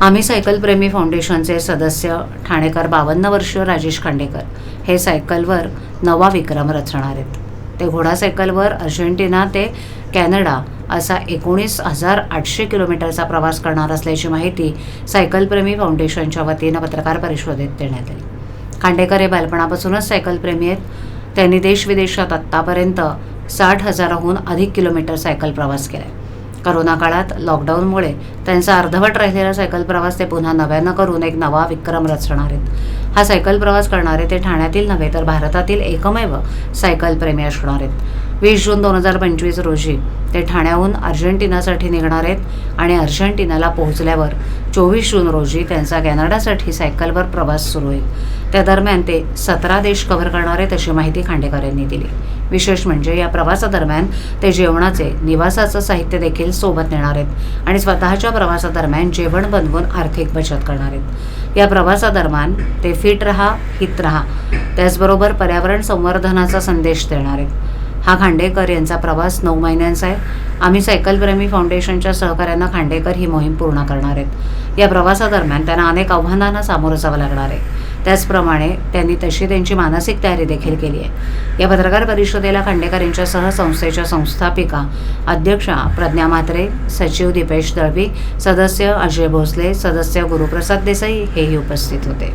आम्ही सायकलप्रेमी फाउंडेशनचे सदस्य ठाणेकर 52 वर्षीय राजेश खांडेकर हे सायकलवर नवा विक्रम रचणार आहेत. ते घोडासायकलवर अर्जेंटिना ते कॅनडा असा 19,800 किलोमीटरचा प्रवास करणार असल्याची माहिती सायकलप्रेमी फाउंडेशनच्या वतीनं पत्रकार परिषदेत देण्यात आली. खांडेकर हे बालपणापासूनच सायकलप्रेमी आहेत. त्यांनी देशविदेशात आत्तापर्यंत 60,000हून अधिक किलोमीटर सायकल प्रवास केला आहे. करोना काळात लॉकडाऊनमुळे त्यांचा अर्धवट राहिलेला सायकल प्रवास ते पुन्हा नव्यानं करून एक नवा विक्रम रचणार आहेत. हा सायकल प्रवास करणारे ते ठाण्यातील नव्हे तर भारतातील एकमेव सायकलप्रेमी असणार आहेत. 20 जून 2025 रोजी ते ठाण्याहून अर्जेंटिनासाठी निघणार आहेत आणि अर्जेंटिनाला पोहोचल्यावर 24 जून रोजी त्यांचा कॅनडासाठी सायकलवर प्रवास सुरू होईल. त्या दरम्यान ते 17 देश कव्हर करणार आहेत अशी माहिती खांडेकर यांनी दिली. विशेष म्हणजे या प्रवासादरम्यान ते जेवणाचे निवासाचं साहित्य देखील सोबत नेणार आहेत आणि स्वतःच्या प्रवासादरम्यान जेवण बनवून आर्थिक बचत करणार आहेत. या प्रवासादरम्यान ते फिट रहा, हित रहा, त्याचबरोबर पर्यावरण संवर्धनाचा संदेश देणार आहेत. हा खांडेकर यांचा प्रवास 9 महिन्यांचा आहे. आम्ही सायकलप्रेमी फाउंडेशनच्या सहकार्यानं खांडेकर ही मोहीम पूर्ण करणार आहेत. या प्रवासादरम्यान त्यांना अनेक आव्हानांना सामोरं जावं लागणार आहे. त्याचप्रमाणे त्यांनी तशी त्यांची मानसिक तयारी देखील केली आहे. या पत्रकार परिषदेला खांडेकर यांच्यासह संस्थेच्या संस्थापिका अध्यक्षा प्रज्ञा म्हात्रे, सचिव दीपेश दळवी, सदस्य अजय भोसले, सदस्य गुरुप्रसाद देसाई हेही उपस्थित होते.